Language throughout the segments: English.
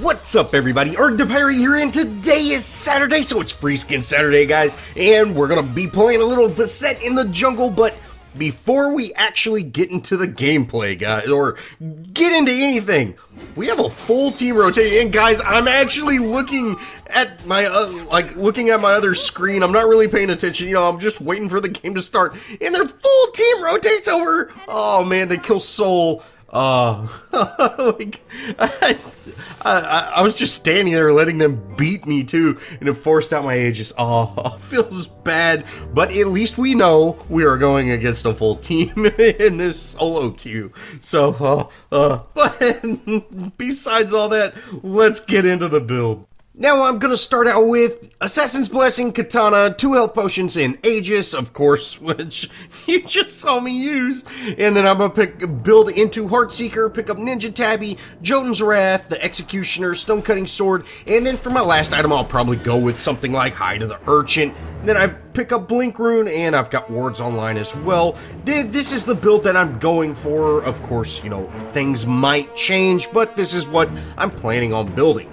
What's up, everybody? ArrgThePirate here, and today is Saturday, so it's Free Skin Saturday, guys, and we're gonna be playing a little Bastet in the jungle. But before we actually get into the gameplay, guys, or get into anything, we have a full team rotating. And guys, I'm actually looking at my looking at my other screen. I'm not really paying attention, you know, I'm just waiting for the game to start, and their full team rotates over. Oh man, they kill Soul. Like, I was just standing there letting them beat me too, and it forced out my ages. Oh, feels bad, but at least we know we are going against a full team in this solo queue. So, but besides all that, let's get into the build. Now I'm gonna start out with Assassin's Blessing, Katana, 2 health potions, and Aegis, of course, which you just saw me use. And then I'm gonna build into Heartseeker, pick up Ninja Tabby, Jotun's Wrath, the Executioner, Stone-Cutting Sword, and then for my last item I'll probably go with something like Hide of the Urchin. Then I pick up Blink Rune, and I've got Wards online as well. This is the build that I'm going for. Of course, you know, things might change, but this is what I'm planning on building.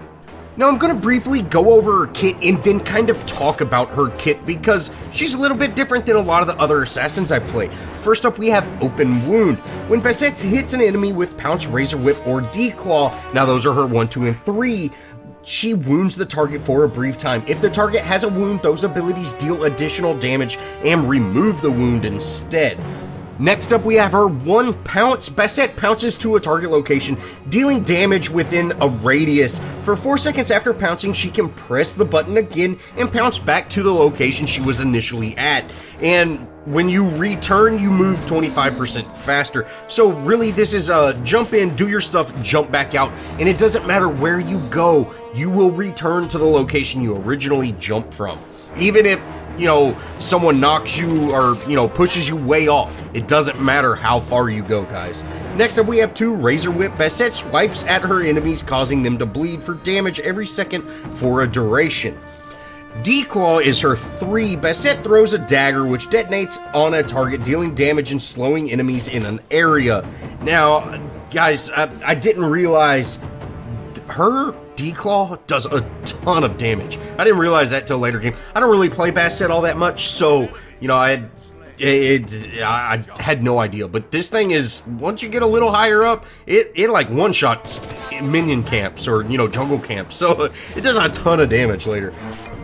Now I'm going to briefly go over her kit and then kind of talk about her kit because she's a little bit different than a lot of the other assassins I play. First up, we have Open Wound. When Bastet hits an enemy with Pounce, Razor Whip, or Declaw, now those are her 1, 2, and 3, she wounds the target for a brief time. If the target has a wound, those abilities deal additional damage and remove the wound instead. Next up, we have her 1 Pounce. Bastet pounces to a target location, dealing damage within a radius. For 4 seconds after pouncing, she can press the button again and pounce back to the location she was initially at. And when you return, you move 25% faster. So really, this is a jump in, do your stuff, jump back out, and it doesn't matter where you go, you will return to the location you originally jumped from. Even if, you know, someone knocks you or, you know, pushes you way off, it doesn't matter how far you go, guys. Next up, we have 2 Razor Whip. Bastet swipes at her enemies, causing them to bleed for damage every second for a duration. Declaw is her 3. Bastet throws a dagger which detonates on a target, dealing damage and slowing enemies in an area. Now, guys, I didn't realize her Declaw does a ton of damage. I didn't realize that till later game. I don't really play Bastet all that much, so, you know, I had no idea. But this thing is, once you get a little higher up, it like one-shots minion camps or, you know, jungle camps. So it does a ton of damage later.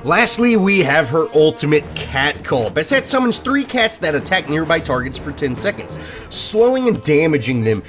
Lastly, we have her ultimate cat call. Bastet summons 3 cats that attack nearby targets for 10 seconds, slowing and damaging them.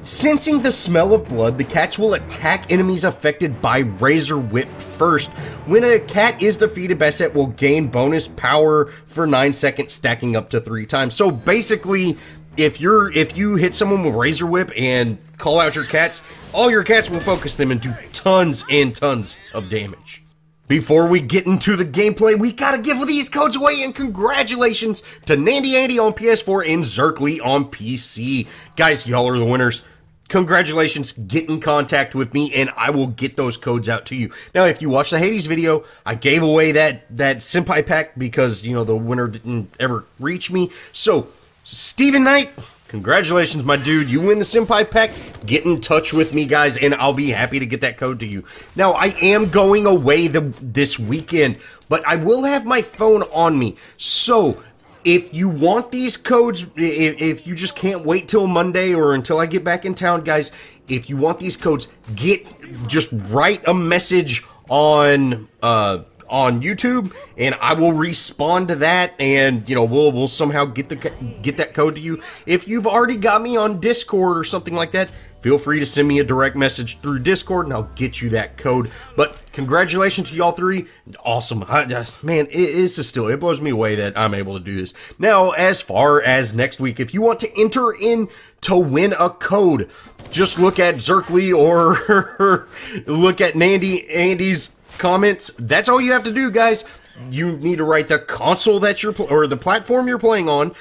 Sensing the smell of blood, the cats will attack enemies affected by Razor Whip first. When a cat is defeated, Bastet will gain bonus power for 9 seconds, stacking up to 3 times. So basically, if you hit someone with Razor Whip and call out your cats, all your cats will focus them and do tons and tons of damage. Before we get into the gameplay, we gotta give these codes away, and congratulations to Nandy Andy on PS4 and Zerkly on PC. Guys, y'all are the winners. Congratulations, get in contact with me and I will get those codes out to you. Now, if you watched the Hades video, I gave away that Senpai pack because, you know, the winner didn't ever reach me. So, Steven Knight, congratulations, my dude. You win the Senpai pack. Get in touch with me, guys, and I'll be happy to get that code to you. Now, I am going away this weekend, but I will have my phone on me. So, if you want these codes, if you just can't wait till Monday or until I get back in town, guys, if you want these codes, just write a message on YouTube, and I will respond to that, and, you know, we'll somehow get that code to you. If you've already got me on Discord or something like that, feel free to send me a direct message through Discord, and I'll get you that code. But congratulations to y'all 3. Awesome. Man, it blows me away that I'm able to do this. Now, as far as next week, if you want to enter in to win a code, just look at Zerkly or look at Andy's comments. That's all you have to do, guys. You need to write the console that or the platform you're playing on,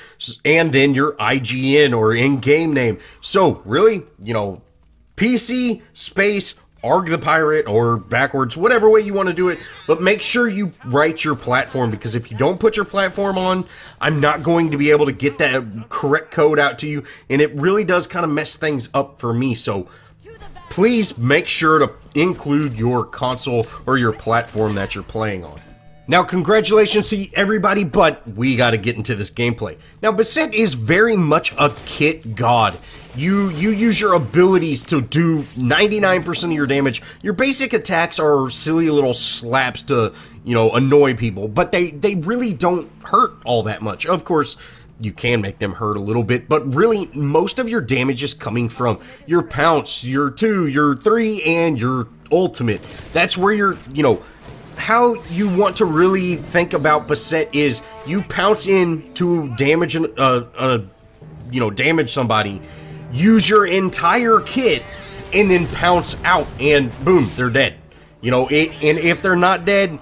and then your IGN or in-game name. So really, you know, PC space ArrgThePirate or backwards, whatever way you want to do it, but make sure you write your platform, because if you don't put your platform on, I'm not going to be able to get that correct code out to you, and it really does kind of mess things up for me. So please make sure to include your console or your platform that you're playing on. Now, congratulations to everybody, but we got to get into this gameplay. Now, Bastet is very much a kit god. You use your abilities to do 99% of your damage. Your basic attacks are silly little slaps to, you know, annoy people, but they really don't hurt all that much. Of course, you can make them hurt a little bit, but really, most of your damage is coming from your pounce, your 2, your 3, and your ultimate. That's where you're, you know, how you want to really think about Bastet is you pounce in to damage damage somebody, use your entire kit, and then pounce out, and boom, they're dead. You know, and if they're not dead,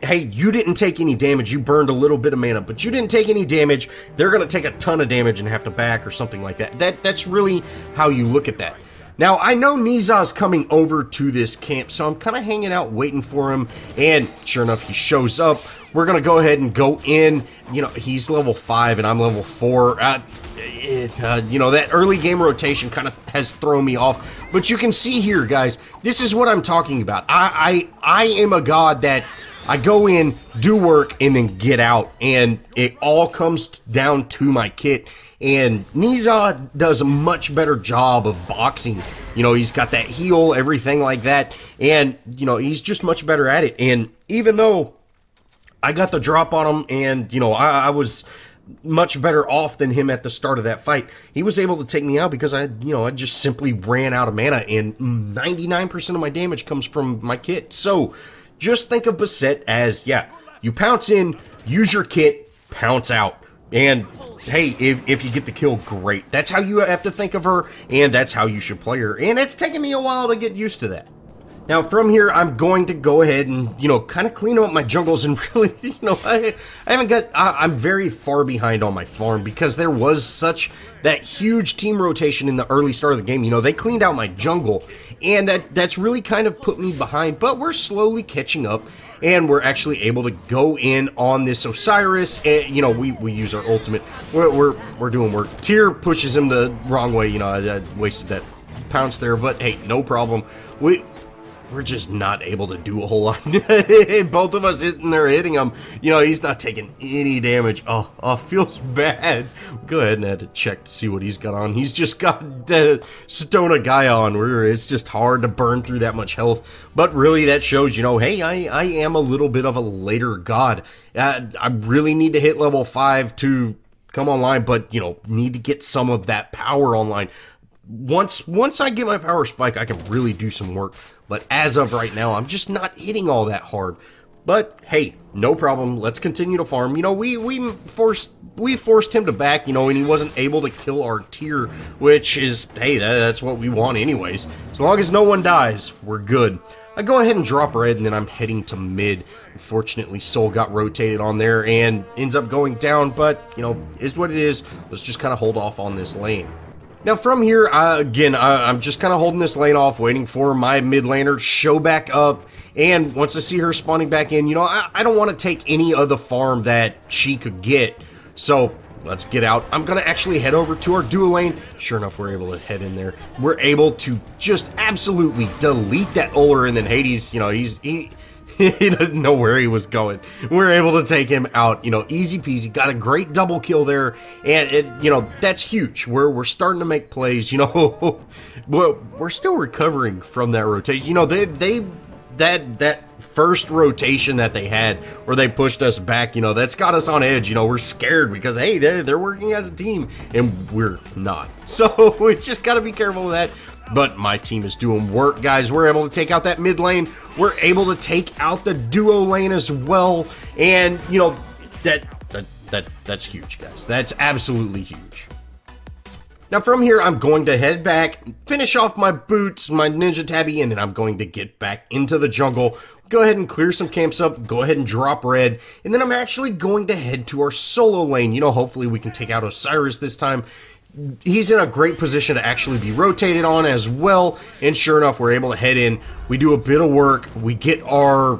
hey, you didn't take any damage, you burned a little bit of mana, but you didn't take any damage, they're gonna take a ton of damage and have to back or something like that. That's really how you look at that. Now, I know Niza's coming over to this camp, so I'm kind of hanging out waiting for him, and sure enough, he shows up. We're going to go ahead and go in. You know, he's level 5 and I'm level 4. You know, that early game rotation kind of has thrown me off. But you can see here, guys, this is what I'm talking about. I am a god that I go in, do work, and then get out, and it all comes down to my kit. And Niza does a much better job of boxing. You know, he's got that heal, everything like that, and, you know, he's just much better at it. And even though I got the drop on him, and, you know, I was much better off than him at the start of that fight, he was able to take me out because I just simply ran out of mana, and 99% of my damage comes from my kit. So just think of Bastet as, yeah, you pounce in, use your kit, pounce out. And hey, if you get the kill, great. That's how you have to think of her, and that's how you should play her. And it's taken me a while to get used to that. Now, from here, I'm going to go ahead and, you know, kind of clean up my jungles and really, you know, I'm very far behind on my farm because there was such that huge team rotation in the early start of the game. You know, they cleaned out my jungle, and that's really kind of put me behind, but we're slowly catching up. And we're actually able to go in on this Osiris, and, you know, we use our ultimate. We're doing work. Tyr pushes him the wrong way, you know, I wasted that pounce there, but hey, no problem. We're just not able to do a whole lot. Both of us hitting him. You know, he's not taking any damage. Oh, feels bad. Go ahead and add a check to see what he's got on. He's just got the Stone of Gaia on, where it's just hard to burn through that much health. But really, that shows, you know, hey, I am a little bit of a later god. I really need to hit level 5 to come online, but, you know, need to get some of that power online. Once I get my power spike, I can really do some work. But as of right now, I'm just not hitting all that hard. But hey, no problem. Let's continue to farm. You know, we forced him to back, you know, and he wasn't able to kill our Tyr, which is, hey, that's what we want anyways. As long as no one dies, we're good. I go ahead and drop red, and then I'm heading to mid. Unfortunately, Soul got rotated on there and ends up going down, but, you know, is what it is. Let's just kind of hold off on this lane. Now, from here, again, I'm just kind of holding this lane off, waiting for my mid laner to show back up. And once I see her spawning back in, you know, I don't want to take any of the farm that she could get. So let's get out. I'm going to actually head over to our duo lane. Sure enough, we're able to head in there. We're able to just absolutely delete that Uller, and then Hades, you know, he doesn't know where he was going. We're able to take him out, you know, easy peasy. Got a great double kill there, and you know, that's huge. We're starting to make plays, you know. We're still recovering from that rotation. You know, that first rotation that they had where they pushed us back, you know, that's got us on edge. You know, we're scared because, hey, they're working as a team, and we're not. So we just got to be careful with that. But my team is doing work, guys. We're able to take out that mid lane. We're able to take out the duo lane as well. And, you know, that's huge, guys. That's absolutely huge. Now, from here, I'm going to head back, finish off my boots, my ninja tabby, and then I'm going to get back into the jungle. Go ahead and clear some camps up, go ahead and drop red, and then I'm actually going to head to our solo lane. You know, hopefully we can take out Osiris this time. He's in a great position to actually be rotated on as well, and sure enough, we're able to head in. We do a bit of work, we get our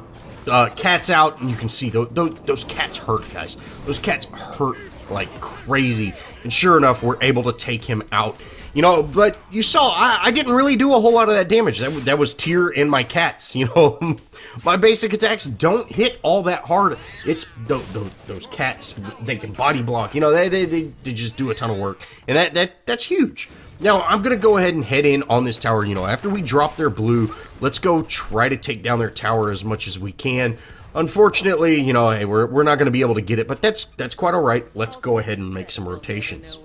cats out, and you can see those cats hurt, guys. Those cats hurt like crazy, and sure enough, we're able to take him out. You know, but you saw, I didn't really do a whole lot of that damage. That was Tyr and my cats, you know. My basic attacks don't hit all that hard. It's those cats, they can body block, you know, they just do a ton of work. And that's huge. Now, I'm going to go ahead and head in on this tower, you know, after we drop their blue, let's go try to take down their tower as much as we can. Unfortunately, you know, hey, we're not going to be able to get it, but that's quite all right. Let's go ahead and make some rotations.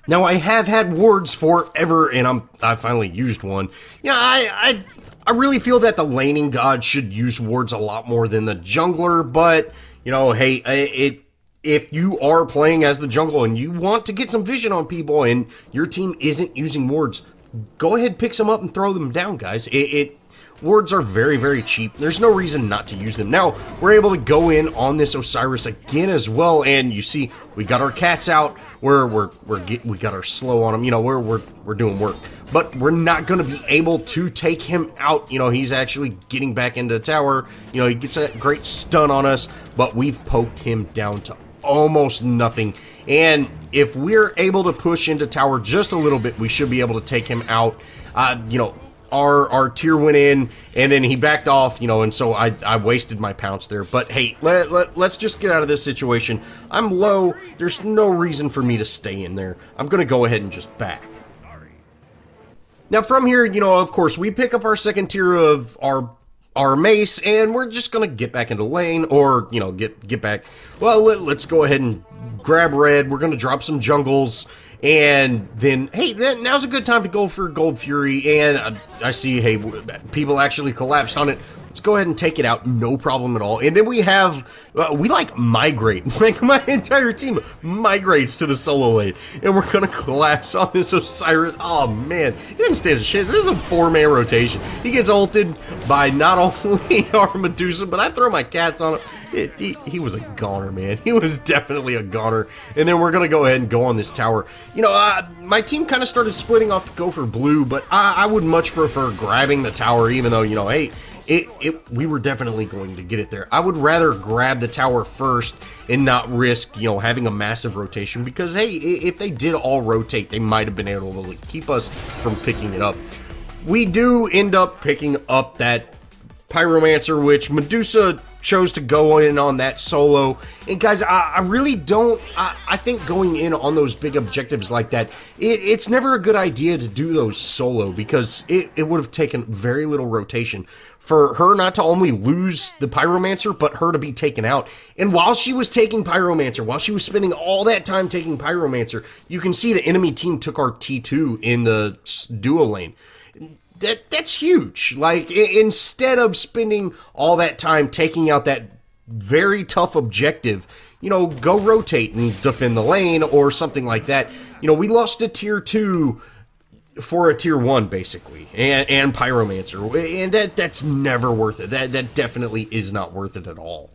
Now, I have had wards forever, and I finally used one. You know, I really feel that the laning god should use wards a lot more than the jungler, but, you know, hey, if you are playing as the jungle and you want to get some vision on people and your team isn't using wards, go ahead, pick some up and throw them down, guys. Wards are very, very cheap. There's no reason not to use them. Now, we're able to go in on this Osiris again as well, and you see, we got our cats out. We got our slow on him. You know, we're doing work, but we're not going to be able to take him out. You know, he's actually getting back into the tower. You know, he gets a great stun on us, but we've poked him down to almost nothing. And if we're able to push into tower just a little bit, we should be able to take him out. You know, our Tyr went in and then he backed off, you know, and so I wasted my pounce there. But hey, let's just get out of this situation. I'm low. There's no reason for me to stay in there. I'm going to go ahead and just back. Now from here, you know, of course, we pick up our second tier of our mace, and we're just gonna get back into lane, or, you know, get back. Well, let's go ahead and grab red. We're gonna drop some jungles, and then, hey, now's a good time to go for Gold Fury, and I see, hey, people actually collapsed on it. Let's go ahead and take it out, no problem at all. And then we have, we like migrate, like my entire team migrates to the solo lane, and we're gonna collapse on this Osiris. Oh man, he didn't stand a chance. This is a 4-man rotation. He gets ulted by not only our Medusa, but I throw my cats on him. He was a goner, man. He was definitely a goner. And then we're gonna go ahead and go on this tower. You know, my team kind of started splitting off to go for blue, but I would much prefer grabbing the tower, even though, you know, hey, we were definitely going to get it there. I would rather grab the tower first and not risk, you know, having a massive rotation, because, hey, if they did all rotate, they might have been able to keep us from picking it up. We do end up picking up that Pyromancer, which Medusa chose to go in on that solo. And guys, I really don't, I think going in on those big objectives like that, it's never a good idea to do those solo, because it would have taken very little rotation for her not to only lose the Pyromancer, but her to be taken out. And while she was taking Pyromancer, while she was spending all that time taking Pyromancer, you can see the enemy team took our T2 in the duo lane. That's huge. Like, instead of spending all that time taking out that very tough objective, you know, go rotate and defend the lane or something like that. You know, we lost a tier 2 for a tier 1, basically, and Pyromancer, and that's never worth it. That definitely is not worth it at all.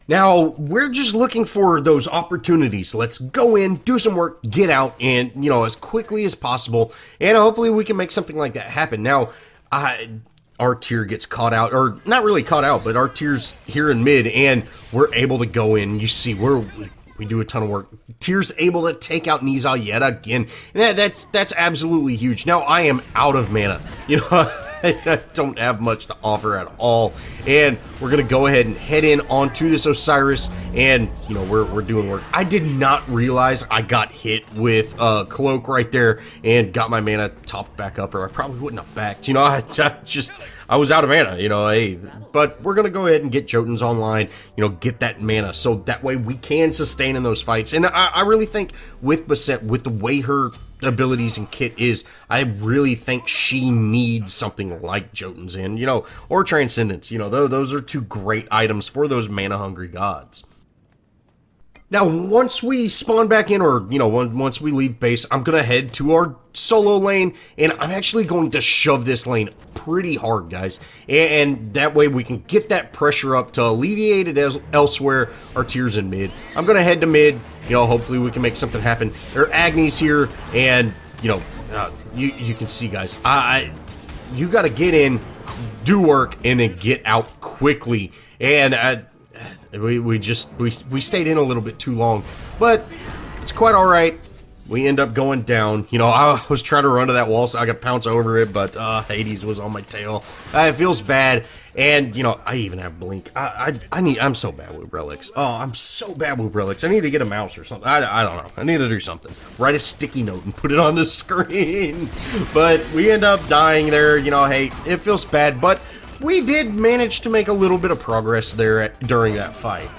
Now, we're just looking for those opportunities. Let's go in, do some work, get out, and, you know, as quickly as possible, and hopefully we can make something like that happen. Now, our tier gets caught out, or not really caught out, but our tier's here in mid, and we're able to go in. You see, we do a ton of work. Tier's able to take out Nizal yet again. That's absolutely huge. Now, I am out of mana. You know, I don't have much to offer at all. And we're going to go ahead and head in onto this Osiris, and, you know, we're doing work. I did not realize I got hit with a cloak right there and got my mana topped back up, or I probably wouldn't have backed. You know, I was out of mana, you know, hey, but we're going to go ahead and get Jotuns online, you know, get that mana, so that way we can sustain in those fights. And I really think with Bastet, with the way her abilities and kit is, I really think she needs something like Jotuns in, you know, or Transcendence, you know, those are two great items for those mana-hungry gods. Now, once we spawn back in, or, you know, once we leave base, I'm going to head to our solo lane, and I'm actually going to shove this lane pretty hard, guys. And that way we can get that pressure up to alleviate it elsewhere. Our tier's in mid. I'm going to head to mid. You know, hopefully we can make something happen. There are Agni's here, and, you know, you can see, guys, you got to get in, do work, and then get out quickly. And we stayed in a little bit too long, but it's quite all right. we end up going down. You know, I was trying to run to that wall so I could pounce over it, but Hades was on my tail. It feels bad. And, you know, I even have Blink. I'm so bad with relics. Oh, I'm so bad with relics. I need to get a mouse or something. I don't know. I need to do something. Write a sticky note and put it on the screen. But we end up dying there. You know, hey, it feels bad. But we did manage to make a little bit of progress there during that fight.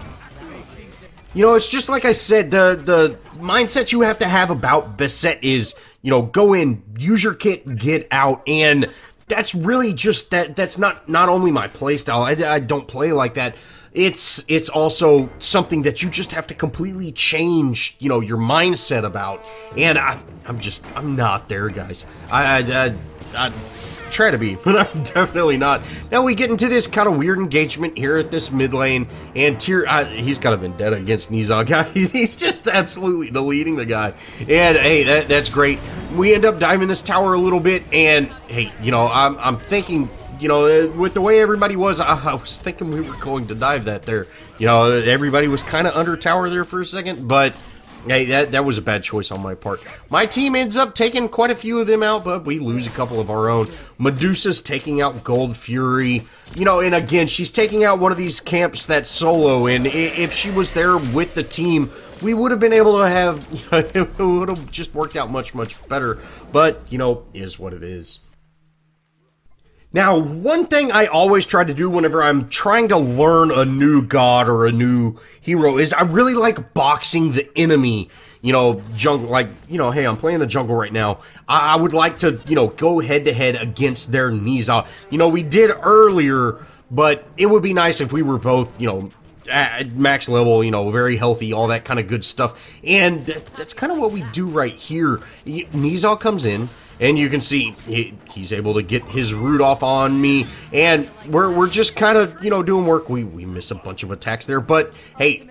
You know, it's just like I said, the mindset you have to have about Bastet is, you know, go in, use your kit, get out, and that's really just that's not only my playstyle. I don't play like that. It's also something that you just have to completely change, you know, your mindset about. And I'm not there, guys. I try to be, but I'm definitely not. Now we get into this kind of weird engagement here at this mid lane, and he's got a vendetta against Nizal, guys. He's just absolutely deleting the guy, and hey, that's great. We end up diving this tower a little bit, and hey, you know, I'm thinking, you know, with the way everybody was, I was thinking we were going to dive that there. You know, everybody was kind of under tower there for a second, but hey, that was a bad choice on my part. My team ends up taking quite a few of them out, but we lose a couple of our own. Medusa's taking out Gold Fury. You know, and again, she's taking out one of these camps that's solo, and if she was there with the team, we would have been able to have, you know, it would have just worked out much, much better. But, you know, is what it is. Now, one thing I always try to do whenever I'm trying to learn a new god or a new hero is I really like boxing the enemy, you know, jungle, like, you know, hey, I'm playing the jungle right now. I would like to, you know, go head-to-head against their Nizal. You know, we did earlier, but it would be nice if we were both, you know, at max level, you know, very healthy, all that kind of good stuff. And that's kind of what we do right here. Nizal comes in, and you can see he's able to get his root off on me, and we're just kind of, you know, doing work. We miss a bunch of attacks there, but hey,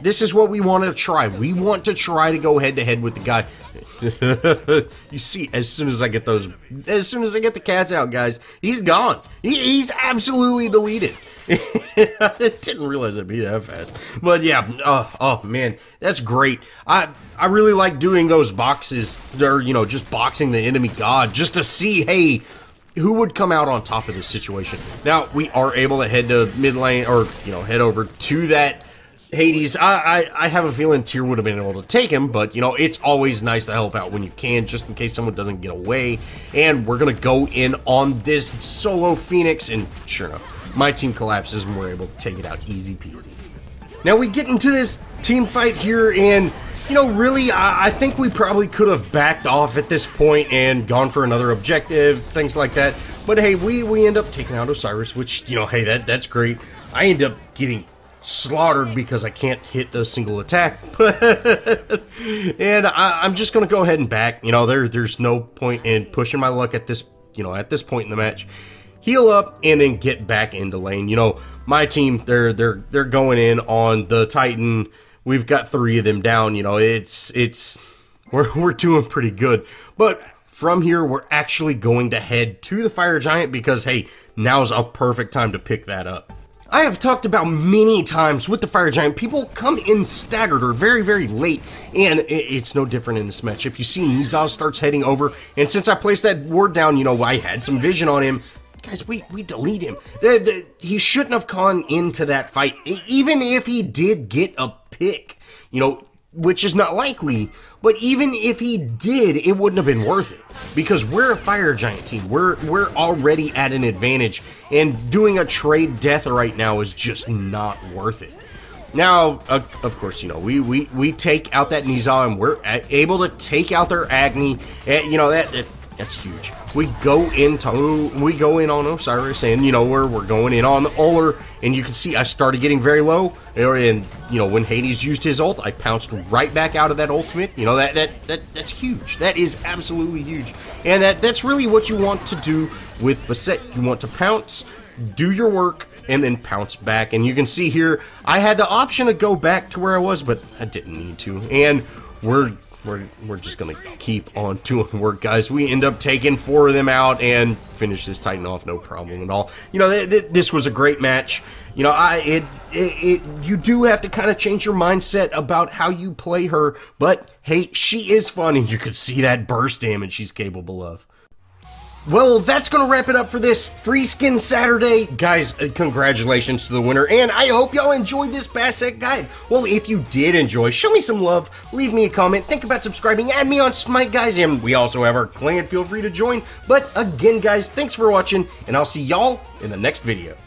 this is what we want to try. We want to try to go head to head with the guy. You see, as soon as I get the cats out, guys, he's gone. He's absolutely deleted. I didn't realize it'd be that fast. But yeah, oh man, that's great. I really like doing those boxes, or, you know, just boxing the enemy god, just to see, hey, who would come out on top of this situation. Now, we are able to head to mid lane, or, you know, head over to that Hades. I have a feeling Tyr would have been able to take him, but, you know, it's always nice to help out when you can, just in case someone doesn't get away. And we're gonna go in on this solo Phoenix, and sure enough, my team collapses and we're able to take it out easy peasy. Now we get into this team fight here, and, you know, really, I think we probably could have backed off at this point and gone for another objective, things like that. But hey, we end up taking out Osiris, which, you know, hey, that's great. I end up getting slaughtered because I can't hit a single attack. And I'm just gonna go ahead and back. You know, there's no point in pushing my luck at this, you know, at this point in the match. Heal up and then get back into lane. You know, my team, they're going in on the Titan. We've got 3 of them down. You know, we're doing pretty good. But from here, we're actually going to head to the Fire Giant because, hey, now's a perfect time to pick that up. I have talked about many times with the Fire Giant, people come in staggered or very, very late, and it's no different in this match. If you see Nizal starts heading over, and since I placed that ward down, you know, I had some vision on him. Guys, we delete him. He shouldn't have gone into that fight, even if he did get a pick, you know, which is not likely. But even if he did, it wouldn't have been worth it, because we're a Fire Giant team. We're already at an advantage, and doing a trade death right now is just not worth it. Now, of course, you know, we take out that Nizal, and we're able to take out their Agni, and, you know, that's huge. We go in on Osiris, and, you know, we're going in on the Uller, and you can see I started getting very low, and, you know, when Hades used his ult, I pounced right back out of that ultimate. You know, that's huge. That is absolutely huge, and that's really what you want to do with Bastet. You want to pounce, do your work, and then pounce back. And you can see here, I had the option to go back to where I was, but I didn't need to, and we're we're just gonna keep on doing work, guys. We end up taking 4 of them out and finish this Titan off, no problem at all. You know, this was a great match. You know, you do have to kind of change your mindset about how you play her, but hey, she is fun, and you can see that burst damage she's capable of. Well, that's going to wrap it up for this Free Skin Saturday. Guys, congratulations to the winner, and I hope y'all enjoyed this Bastet guide. Well, if you did enjoy, show me some love, leave me a comment, think about subscribing, add me on Smite, guys, and we also have our clan, feel free to join. But again, guys, thanks for watching, and I'll see y'all in the next video.